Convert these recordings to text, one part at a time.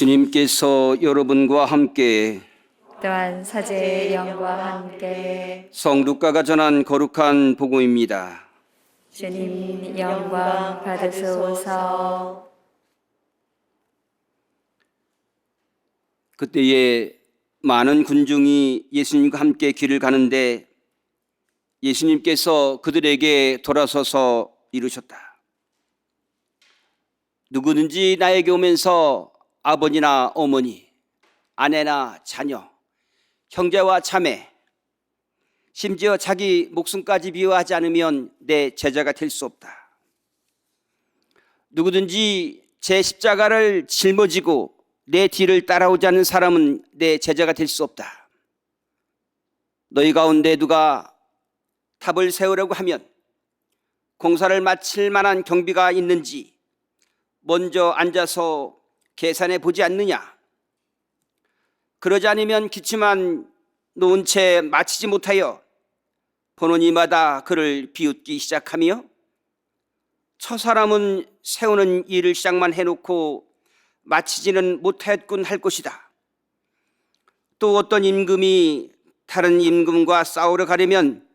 주님께서 여러분과 함께 또한 사제의 영과 함께 성루카가 전한 거룩한 복음입니다. 주님 영광 받으소서. 그때에 많은 군중이 예수님과 함께 길을 가는데 예수님께서 그들에게 돌아서서 이르셨다. 누구든지 나에게 오면서 아버지나 어머니, 아내나 자녀, 형제와 자매, 심지어 자기 목숨까지 미워하지 않으면 내 제자가 될 수 없다. 누구든지 제 십자가를 짊어지고 내 뒤를 따라오지 않는 사람은 내 제자가 될 수 없다. 너희 가운데 누가 탑을 세우려고 하면 공사를 마칠 만한 경비가 있는지 먼저 앉아서 계산해 보지 않느냐? 그러지 않으면 기침한 놓은 채 마치지 못하여 보는 이마다 그를 비웃기 시작하며 저 사람은 세우는 일을 시작만 해놓고 마치지는 못하였군 할 것이다. 또 어떤 임금이 다른 임금과 싸우러 가려면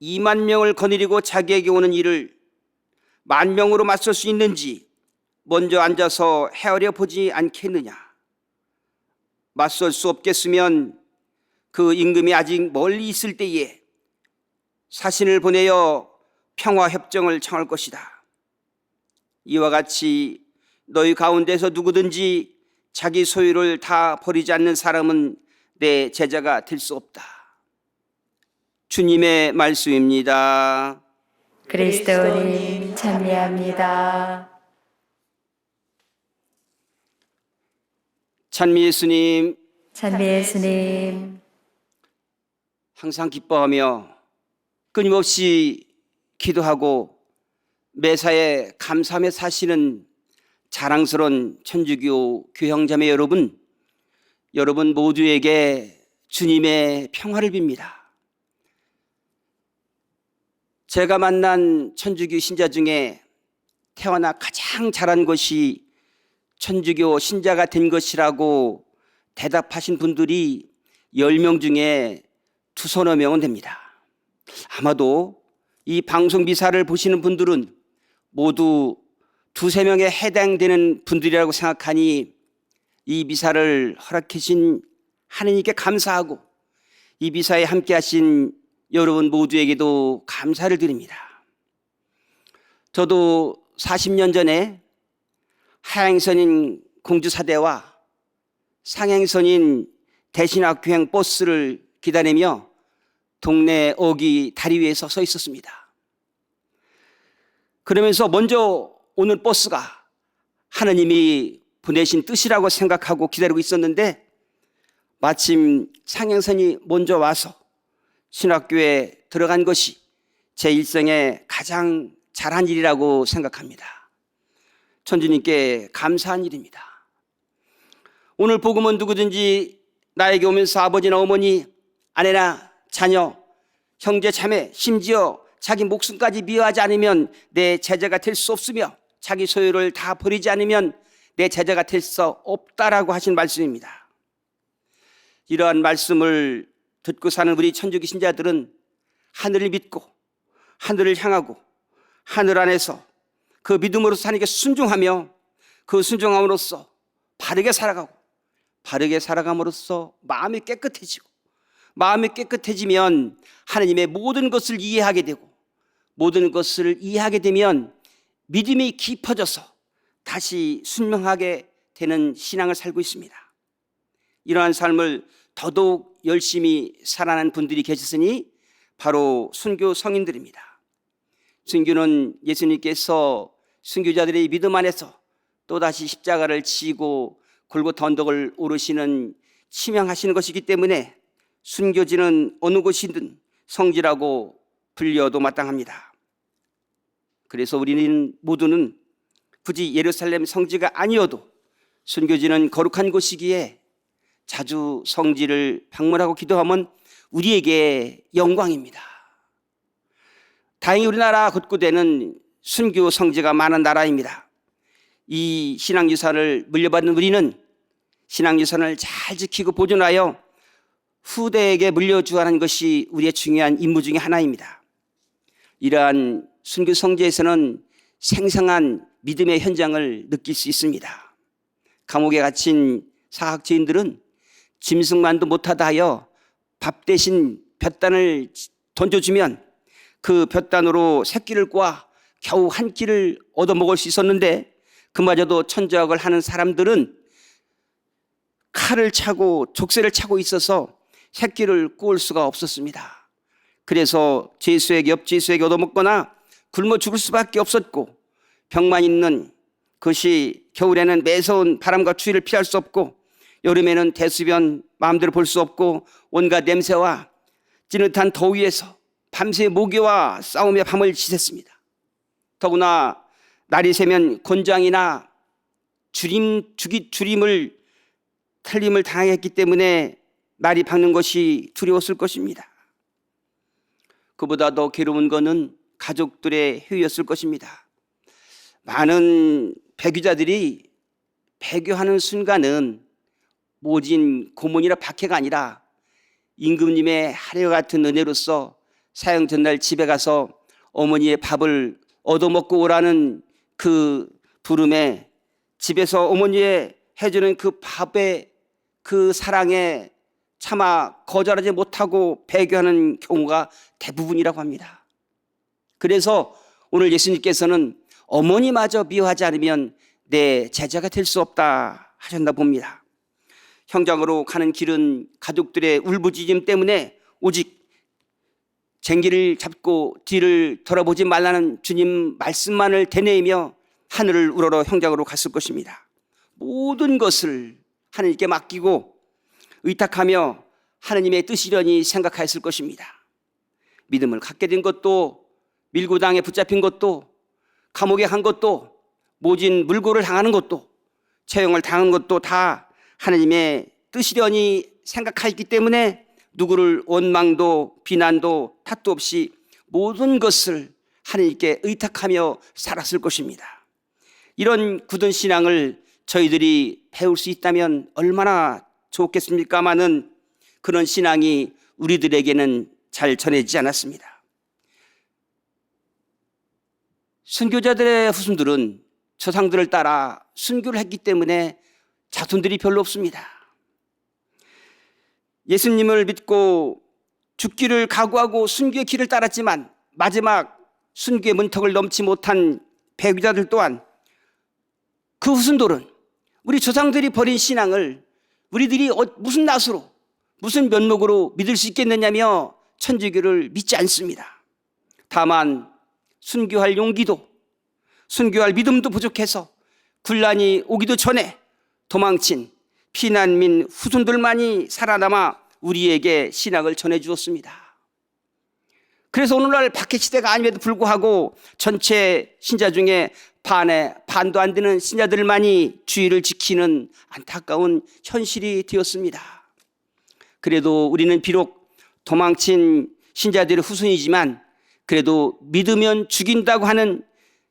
2만 명을 거느리고 자기에게 오는 일을 10,000명으로 맞설 수 있는지 먼저 앉아서 헤아려 보지 않겠느냐? 맞설 수 없겠으면 그 임금이 아직 멀리 있을 때에 사신을 보내어 평화협정을 청할 것이다. 이와 같이 너희 가운데서 누구든지 자기 소유를 다 버리지 않는 사람은 내 제자가 될 수 없다. 주님의 말씀입니다. 그리스도님 찬미합니다. 찬미 예수님, 찬미 예수님. 항상 기뻐하며 끊임없이 기도하고 매사에 감사하며 사시는 자랑스러운 천주교 교형자매 여러분, 여러분 모두에게 주님의 평화를 빕니다. 제가 만난 천주교 신자 중에 태어나 가장 잘한 것이 천주교 신자가 된 것이라고 대답하신 분들이 10명 중에 2서너 명은 됩니다. 아마도 이 방송 미사를 보시는 분들은 모두 2~3명에 해당되는 분들이라고 생각하니 이 미사를 허락해 주신 하느님께 감사하고 이 미사에 함께 하신 여러분 모두에게도 감사를 드립니다. 저도 40년 전에 하행선인 공주사대와 상행선인 대신학교행 버스를 기다리며 동네 어귀 다리 위에서 서 있었습니다. 그러면서 먼저 오는 버스가 하느님이 보내신 뜻이라고 생각하고 기다리고 있었는데 마침 상행선이 먼저 와서 신학교에 들어간 것이 제 일생에 가장 잘한 일이라고 생각합니다. 천주님께 감사한 일입니다. 오늘 복음은 누구든지 나에게 오면서 아버지나 어머니, 아내나 자녀, 형제, 자매, 심지어 자기 목숨까지 미워하지 않으면 내 제자가 될 수 없으며 자기 소유를 다 버리지 않으면 내 제자가 될 수 없다라고 하신 말씀입니다. 이러한 말씀을 듣고 사는 우리 천주교 신자들은 하늘을 믿고 하늘을 향하고 하늘 안에서 그 믿음으로서 하나님께 순종하며 그 순종함으로써 바르게 살아가고 바르게 살아감으로써 마음이 깨끗해지고 마음이 깨끗해지면 하나님의 모든 것을 이해하게 되고 모든 것을 이해하게 되면 믿음이 깊어져서 다시 순명하게 되는 신앙을 살고 있습니다. 이러한 삶을 더더욱 열심히 살아가는 분들이 계셨으니 바로 순교 성인들입니다. 순교는 예수님께서 순교자들의 믿음 안에서 또다시 십자가를 지고 골고था 언덕을 오르시는 치명하시는 것이기 때문에 순교지는 어느 곳이든 성지라고 불려도 마땅합니다. 그래서 우리는 모두는 굳이 예루살렘 성지가 아니어도 순교지는 거룩한 곳이기에 자주 성지를 방문하고 기도하면 우리에게 영광입니다. 다행히 우리나라 곳곳에는 순교 성지가 많은 나라입니다. 이 신앙유산을 물려받는 우리는 신앙유산을 잘 지키고 보존하여 후대에게 물려주라는 것이 우리의 중요한 임무 중에 하나입니다. 이러한 순교 성지에서는 생생한 믿음의 현장을 느낄 수 있습니다. 감옥에 갇힌 사학지인들은 짐승만도 못하다 하여 밥 대신 볕단을 던져주면 그 볕단으로 새끼를 꼬아 겨우 한 끼를 얻어먹을 수 있었는데, 그마저도 천저학을 하는 사람들은 칼을 차고 족쇄를 차고 있어서 새끼를 구울 수가 없었습니다. 그래서 죄수에게 옆죄수에게 얻어먹거나 굶어 죽을 수밖에 없었고, 병만 있는 그것이 겨울에는 매서운 바람과 추위를 피할 수 없고, 여름에는 대수변 마음대로 볼 수 없고, 온갖 냄새와 찌릿한 더위에서 밤새 모기와 싸우며 밤을 지샜습니다. 더구나 날이 새면 곤장이나 줄임을 탈림을 당했기 때문에 날이 밝는 것이 두려웠을 것입니다. 그보다 더 괴로운 것은 가족들의 회유였을 것입니다. 많은 배교자들이 배교하는 순간은 모진 고문이나 박해가 아니라 임금님의 하려 같은 은혜로서 사형 전날 집에 가서 어머니의 밥을 얻어먹고 오라는 그 부름에, 집에서 어머니의 해주는 그 밥에, 그 사랑에 차마 거절하지 못하고 배교하는 경우가 대부분이라고 합니다. 그래서 오늘 예수님께서는 어머니마저 미워하지 않으면 내 제자가 될 수 없다 하셨나 봅니다. 형장으로 가는 길은 가족들의 울부짖음 때문에 오직 쟁기를 잡고 뒤를 돌아보지 말라는 주님 말씀만을 되뇌이며 하늘을 우러러 형장으로 갔을 것입니다. 모든 것을 하나님께 맡기고 의탁하며 하나님의 뜻이려니 생각하였을 것입니다. 믿음을 갖게 된 것도, 밀고당에 붙잡힌 것도, 감옥에 간 것도, 모진 물고를 당하는 것도, 처형을 당한 것도 다 하나님의 뜻이려니 생각하였기 때문에 누구를 원망도 비난도 탓도 없이 모든 것을 하나님께 의탁하며 살았을 것입니다. 이런 굳은 신앙을 저희들이 배울 수 있다면 얼마나 좋겠습니까마는 그런 신앙이 우리들에게는 잘 전해지지 않았습니다. 순교자들의 후손들은 조상들을 따라 순교를 했기 때문에 자손들이 별로 없습니다. 예수님을 믿고 죽기를 각오하고 순교의 길을 따랐지만 마지막 순교의 문턱을 넘지 못한 배교자들 또한, 그 후손들은 우리 조상들이 버린 신앙을 우리들이 무슨 낯으로, 무슨 면목으로 믿을 수 있겠느냐며 천주교를 믿지 않습니다. 다만 순교할 용기도, 순교할 믿음도 부족해서 군란이 오기도 전에 도망친 피난민 후손들만이 살아남아 우리에게 신앙을 전해주었습니다. 그래서 오늘날 박해시대가 아님에도 불구하고 전체 신자 중에 반도 안 되는 신자들만이 주의를 지키는 안타까운 현실이 되었습니다. 그래도 우리는 비록 도망친 신자들의 후손이지만 그래도 믿으면 죽인다고 하는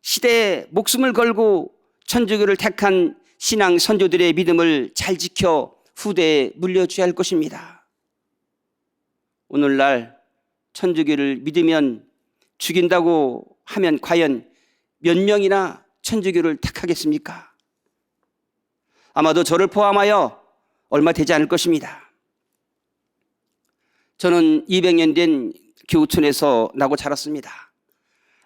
시대에 목숨을 걸고 천주교를 택한 신앙 선조들의 믿음을 잘 지켜 후대에 물려줘야 할 것입니다. 오늘날 천주교를 믿으면 죽인다고 하면 과연 몇 명이나 천주교를 택하겠습니까? 아마도 저를 포함하여 얼마 되지 않을 것입니다. 저는 200년 된 교우촌에서 나고 자랐습니다.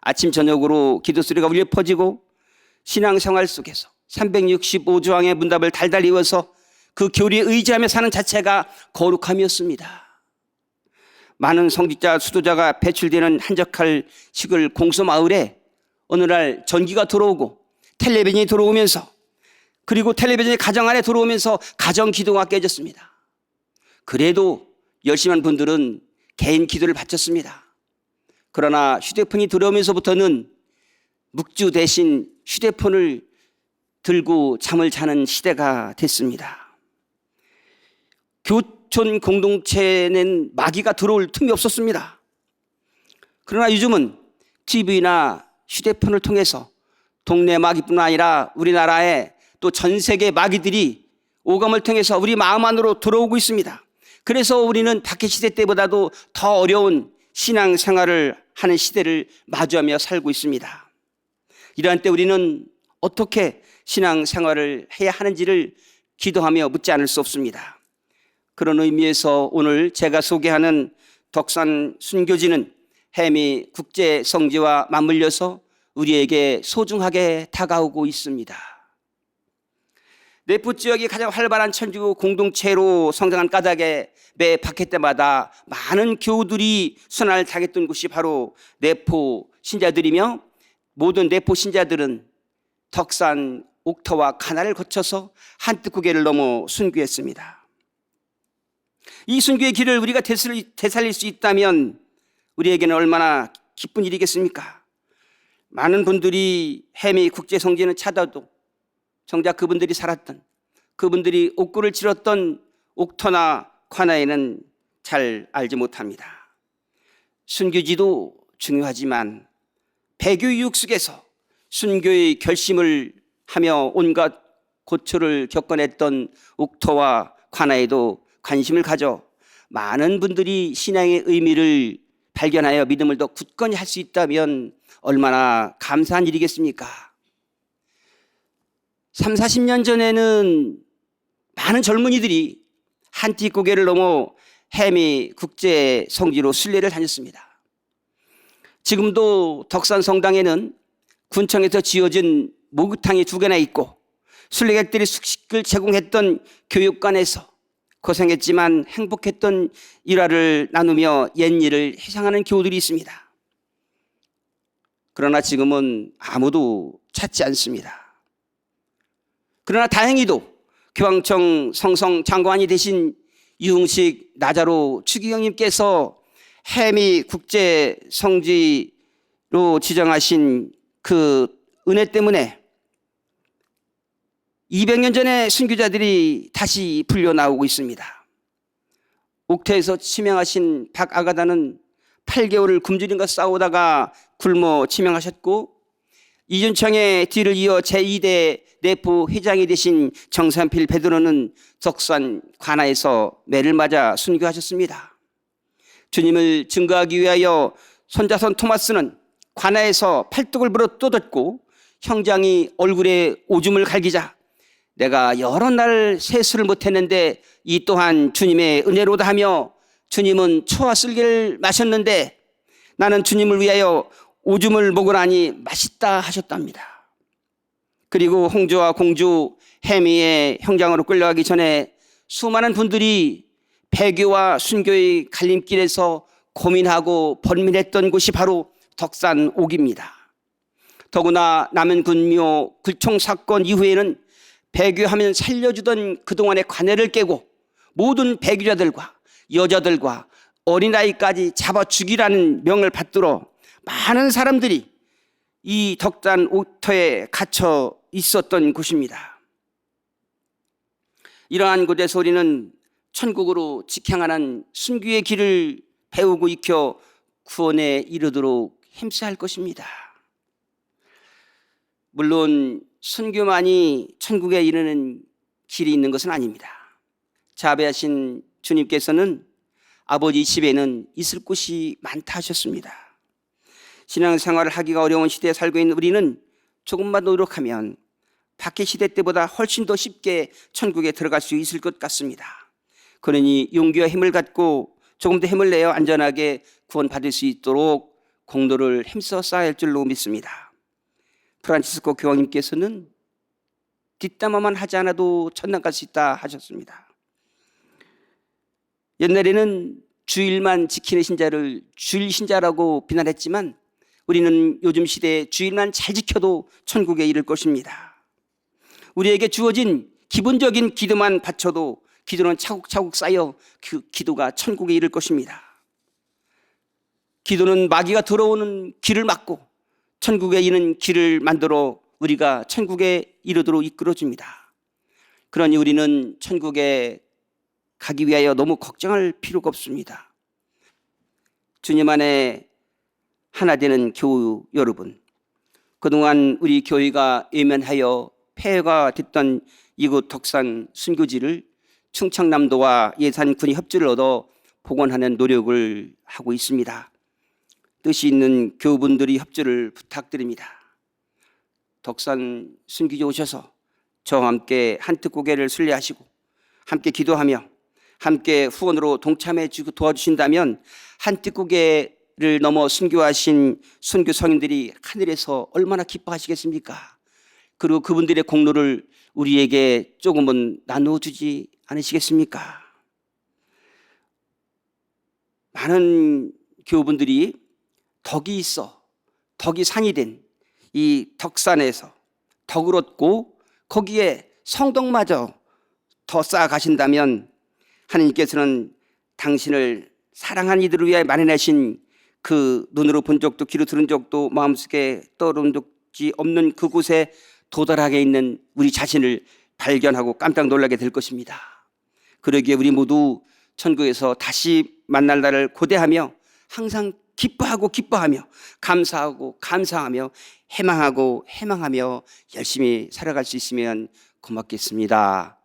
아침 저녁으로 기도소리가 울려 퍼지고 신앙생활 속에서 365조항의 문답을 달달 외워서 그 교리에 의지하며 사는 자체가 거룩함이었습니다. 많은 성직자 수도자가 배출되는 한적할 시골 공소마을에 어느 날 전기가 들어오고 텔레비전이 들어오면서, 그리고 텔레비전이 가정 안에 들어오면서 가정 기도가 깨졌습니다. 그래도 열심한 분들은 개인 기도를 바쳤습니다. 그러나 휴대폰이 들어오면서부터는 묵주 대신 휴대폰을 들고 잠을 자는 시대가 됐습니다. 교촌 공동체는 마귀가 들어올 틈이 없었습니다. 그러나 요즘은 TV나 휴대폰을 통해서 동네 마귀뿐 아니라 우리나라에 또 전 세계 마귀들이 오감을 통해서 우리 마음 안으로 들어오고 있습니다. 그래서 우리는 박해시대 때보다도 더 어려운 신앙생활을 하는 시대를 마주하며 살고 있습니다. 이러한 때 우리는 어떻게 신앙생활을 해야 하는지를 기도하며 묻지 않을 수 없습니다. 그런 의미에서 오늘 제가 소개하는 덕산 순교지는 해미 국제성지와 맞물려서 우리에게 소중하게 다가오고 있습니다. 네포 지역이 가장 활발한 천주교 공동체로 성장한 까닭에 매 박해 때마다 많은 교우들이 순환을 당했던 곳이 바로 네포 신자들이며, 모든 네포 신자들은 덕산, 옥터와 가나를 거쳐서 한뜻고개를 넘어 순교했습니다. 이 순교의 길을 우리가 되살릴 수 있다면 우리에게는 얼마나 기쁜 일이겠습니까? 많은 분들이 해미 국제성지는 찾아도 정작 그분들이 살았던, 그분들이 옥고를 치렀던 옥터나 관아에는 잘 알지 못합니다. 순교지도 중요하지만 배교 유혹 속에서 순교의 결심을 하며 온갖 고초를 겪어냈던 옥터와 관아에도 관심을 가져 많은 분들이 신앙의 의미를 발견하여 믿음을 더 굳건히 할 수 있다면 얼마나 감사한 일이겠습니까? 30-40년 전에는 많은 젊은이들이 한띠고개를 넘어 해미 국제 성지로 순례를 다녔습니다. 지금도 덕산 성당에는 군청에서 지어진 목욕탕이 2개나 있고, 순례객들이 숙식을 제공했던 교육관에서 고생했지만 행복했던 일화를 나누며 옛일을 회상하는 교우들이 있습니다. 그러나 지금은 아무도 찾지 않습니다. 그러나 다행히도 교황청 성성 장관이 되신 유흥식 나자로 추기경님께서 해미 국제 성지로 지정하신 그 은혜 때문에 200년 전에 순교자들이 다시 불려 나오고 있습니다. 옥태에서 치명하신 박아가다는 8개월을 굶주림과 싸우다가 굶어 치명하셨고, 이준청의 뒤를 이어 제2대 네포 회장이 되신 정산필 베드로는 덕산 관아에서 매를 맞아 순교하셨습니다. 주님을 증거하기 위하여 손자손 토마스는 관아에서 팔뚝을 불어 뜯었고, 형장이 얼굴에 오줌을 갈기자 내가 여러 날 세수를 못했는데 이 또한 주님의 은혜로다 하며, 주님은 초와 쓸개를 마셨는데 나는 주님을 위하여 오줌을 먹으라니 맛있다 하셨답니다. 그리고 홍주와 공주 해미의 형장으로 끌려가기 전에 수많은 분들이 배교와 순교의 갈림길에서 고민하고 번민했던 곳이 바로 덕산 옥입니다. 더구나 남현군묘 글총 사건 이후에는 배교하면 살려주던 그동안의 관해를 깨고 모든 배교자들과 여자들과 어린아이까지 잡아 죽이라는 명을 받들어 많은 사람들이 이 덕산 옥터에 갇혀 있었던 곳입니다. 이러한 곳에서 우리는 천국으로 직행하는 순교의 길을 배우고 익혀 구원에 이르도록 힘써야 할 것입니다. 물론 순교만이 천국에 이르는 길이 있는 것은 아닙니다. 자배하신 주님께서는 아버지 집에는 있을 곳이 많다 하셨습니다. 신앙생활을 하기가 어려운 시대에 살고 있는 우리는 조금만 노력하면 박해시대 때보다 훨씬 더 쉽게 천국에 들어갈 수 있을 것 같습니다. 그러니 용기와 힘을 갖고 조금 더 힘을 내어 안전하게 구원받을 수 있도록 공로를 힘써 쌓아야 할 줄로 믿습니다. 프란치스코 교황님께서는 뒷담화만 하지 않아도 천당 갈 수 있다 하셨습니다. 옛날에는 주일만 지키는 신자를 주일 신자라고 비난했지만 우리는 요즘 시대에 주일만 잘 지켜도 천국에 이를 것입니다. 우리에게 주어진 기본적인 기도만 바쳐도 기도는 차곡차곡 쌓여 그 기도가 천국에 이를 것입니다. 기도는 마귀가 들어오는 길을 막고 천국에 이르는 길을 만들어 우리가 천국에 이르도록 이끌어줍니다. 그러니 우리는 천국에 가기 위하여 너무 걱정할 필요가 없습니다. 주님 안에 하나 되는 교우 여러분, 그동안 우리 교회가 외면하여 폐허가 됐던 이곳 덕산 순교지를 충청남도와 예산군이 협조를 얻어 복원하는 노력을 하고 있습니다. 뜻이 있는 교우분들이 협조를 부탁드립니다. 덕산 순교지 오셔서 저와 함께 한뜻고개를 순례하시고 함께 기도하며 함께 후원으로 동참해 주고 도와주신다면 한뜻고개를 넘어 순교하신 순교 성인들이 하늘에서 얼마나 기뻐하시겠습니까? 그리고 그분들의 공로를 우리에게 조금은 나누어주지 않으시겠습니까? 많은 교우분들이 덕이 있어, 덕이 상이 된 이 덕산에서 덕을 얻고 거기에 성덕마저 더 쌓아가신다면 하나님께서는 당신을 사랑한 이들을 위하여 마련하신 그 눈으로 본 적도 귀로 들은 적도 마음속에 떠오른 적이 없는 그곳에 도달하게 있는 우리 자신을 발견하고 깜짝 놀라게 될 것입니다. 그러기에 우리 모두 천국에서 다시 만날 날을 고대하며 항상 기뻐하며 감사하고 감사하며 해망하고 해망하며 열심히 살아갈 수 있으면 고맙겠습니다.